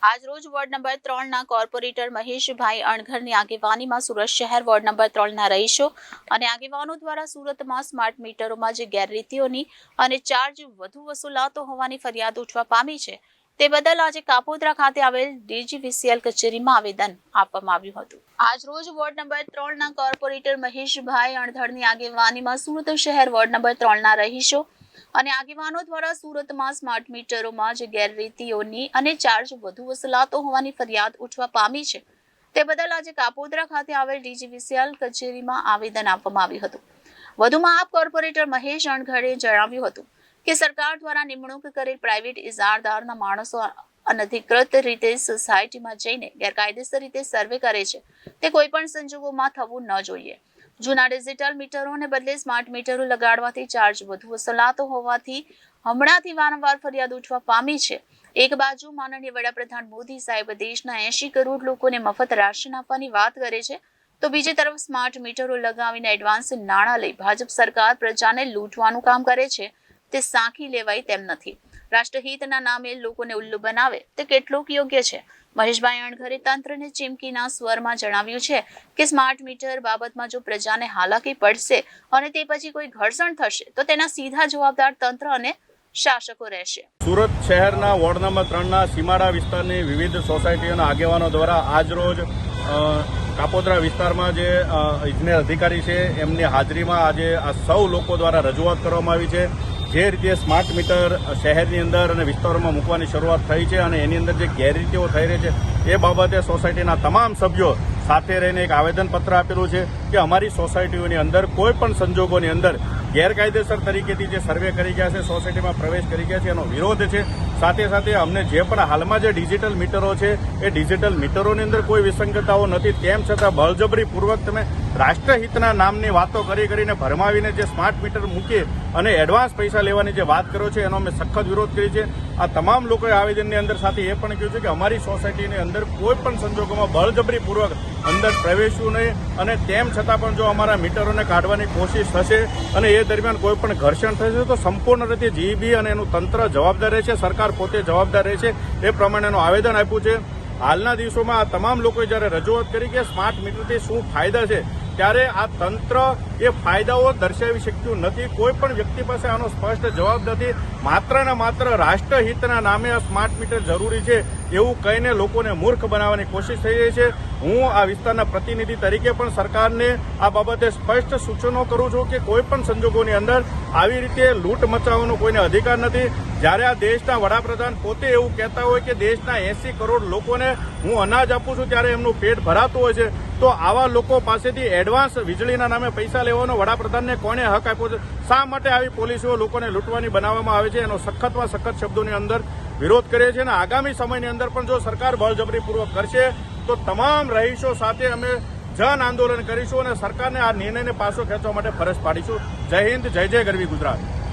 આજરોજ ward number 3ના corporator મહેશભાઈ અણઘરની આગેવાનીમાં સુરત શહેર વોર્ડ નંબર 3ના રહીશો અને આગેવાનો દ્વારા સુરતમાં સ્માર્ટ મીટરોમાં જે ગેરરીતિઓની અને ચાર્જ વધુ વસૂલાતો હોવાની ફરિયાદ ઉઠવા પામી છે તે બદલ આજે કાપોદ્રા ખાતે આવેલ ડીજીવીસીએલ કચેરીમાં આવેદન આપવામાં આવ્યું હતું। આજરોજ વોર્ડ નંબર 3ના કોર્પોરેટર મહેશભાઈ અણઘરની આગેવાનીમાં સુરત શહેર વોર્ડ નંબર 3ના રહીશો અને આગેવાનો દ્વારા સુરતમાં સ્માર્ટ મીટરોમાં જે ગેરરીતિઓની અને ચાર્જ વધુ વસૂલાતો હોવાની ફરિયાદ ઉઠવા પામી છે તે બદલ આજે કાપોદ્રા ખાતે આવેલ ડીજીવીસીએલ કચેરીમાં આવેદન આપવામાં આવ્યું હતું। વધુમાં આપ કોર્પોરેટર મહેશ અણઘરે જણાવ્યું હતું કે સરકાર દ્વારા નિમણૂક કરેલ પ્રાઇવેટ ઇજારદારના માણસો અનધિકૃત રીતે સોસાયટીમાં જઈને ગેરકાયદેસર રીતે સર્વે કરે છે તે કોઈ પણ સંજોગોમાં થવું ન જોઈએ। જૂના ડિજિટલ મીટરોને બદલે સ્માર્ટ મીટરો લગાડવાથી ચાર્જ વધુ વસૂલાતો હોવાથી હમણાંથી વારંવાર ફરિયાદ ઉઠવા પામી છે। એક બાજુ માનનીય વડાપ્રધાન મોદી સાહેબ દેશના 80 કરોડ લોકોને મફત રાશન આપવાની વાત કરે છે તો બીજી તરફ સ્માર્ટ મીટરો લગાવીને એડવાન્સ નાણાં લઈ ભાજપ સરકાર પ્રજાને લૂંટવાનું કામ કરે છે તે સાંખી લેવાય તેમ નથી। રાષ્ટ્રહિતના નામે લોકોને ઉલ્લુ બનાવે તે કેટલુંક યોગ્ય છે। મહેશભાઈ અણઘરે તંત્રને ચીમકીના સ્વરમાં જણાવ્યું છે કે સ્માર્ટ મીટર બાબતમાં જો પ્રજાને હાલાકી પડશે અને તે પછી કોઈ ઘર્ષણ થશે તો તેના સીધા જવાબદાર તંત્ર અને શાસકો રહેશે। સુરત શહેરના વોર્ડ નંબર 3ના સીમાડા વિસ્તારની વિવિધ સોસાયટીઓના આગેવાનો દ્વારા આજરોજ કાપોદ્રા વિસ્તારમાં જે ઇજનેર અધિકારી છે એમની હાજરીમાં આજે આ સૌ લોકો દ્વારા રજૂઆત કરવામાં આવી છે। જે રીતે સ્માર્ટ મીટર શહેરની અંદર અને વિસ્તારોમાં મૂકવાની શરૂઆત થઈ છે અને એની અંદર જે ગેરરીતિઓ થઈ રહી છે એ બાબતે સોસાયટીના તમામ સભ્યો સાથે રહીને એક આવેદનપત્ર આપેલું છે કે અમારી સોસાયટીઓની અંદર કોઈ પણ સંજોગોની અંદર ગેરકાયદેસર તરીકેથી જે સર્વે કરી ગયા છે, સોસાયટીમાં પ્રવેશ કરી ગયા છે એનો વિરોધ છે। સાથે સાથે અમને જે પણ હાલમાં જે ડિજિટલ મીટરો છે એ ડિજિટલ મીટરોની અંદર કોઈ વિસંગતતાઓ નથી, તેમ છતાં બળજબરીપૂર્વક તમે રાષ્ટ્રહિતના નામની વાતો કરીને ભરમાવીને જે સ્માર્ટ મીટર મૂકી અને એડવાન્સ પૈસા લેવાની જે વાત કરો છો એનો અમે સખત વિરોધ કરી છે। આ તમામ લોકોએ આવેદનની અંદર સાથે એ પણ કહ્યું છે કે અમારી સોસાયટીની અંદર કોઈ પણ સંજોગોમાં બળજબરીપૂર્વક અંદર પ્રવેશવું નહીં અને તેમ છતાં પણ જો અમારા મીટરોને કાઢવાની કોશિશ થશે અને એ દરમિયાન કોઈ પણ ઘર્ષણ થશે તો સંપૂર્ણ રીતે જીઈબી અને એનું તંત્ર જવાબદાર રહેશે, સરકાર પોતે જવાબદાર રહેશે, એ પ્રમાણેનું આવેદન આપ્યું છે। હાલના દિવસોમાં આ તમામ લોકોએ જ્યારે રજૂઆત કરી કે સ્માર્ટ મીટરથી શું ફાયદા છે ત્યારે આ તંત્ર એ ફાયદાઓ દર્શાવી શક્યું નથી। કોઈ પણ વ્યક્તિ પાસે આનો સ્પષ્ટ જવાબ નથી। માત્ર ને માત્ર રાષ્ટ્રહિતના નામે આ સ્માર્ટ મીટર જરૂરી છે એવું કહીને લોકોને મૂર્ખ બનાવવાની કોશિશ થઈ રહી છે। હું આ વિસ્તારના પ્રતિનિધિ તરીકે પણ સરકારને આ બાબતે સ્પષ્ટ સૂચનો કરું છું કે કોઈ પણ સંજોગોની અંદર આવી રીતે લૂંટ મચાવવાનો કોઈને અધિકાર નથી। જ્યારે આ દેશના વડાપ્રધાન પોતે એવું કહેતા હોય કે દેશના 80 કરોડ લોકોને હું અનાજ આપું છું ત્યારે એમનું પેટ ભરાતું હોય છે તો આવા લોકો પાસેથી એડવાન્સ વીજળીના નામે પૈસા લેવાનો વડાપ્રધાનને કોને હક આપ્યો છે? શા માટે આવી પોલિસીઓ લોકોને લૂંટવાની બનાવવામાં આવે છે? એનો સખતમાં સખત શબ્દોની અંદર વિરોધ કરીએ છીએ અને આગામી સમયની અંદર પણ જો સરકાર બળજબરીપૂર્વક કરશે તો તમામ રહીશો સાથે અમે જન આંદોલન કરીશું અને સરકારને આ નિર્ણયને પાછો ખેંચવા માટે ફરજ પાડીશું। જય હિન્દ, જય જય ગરવી ગુજરાત।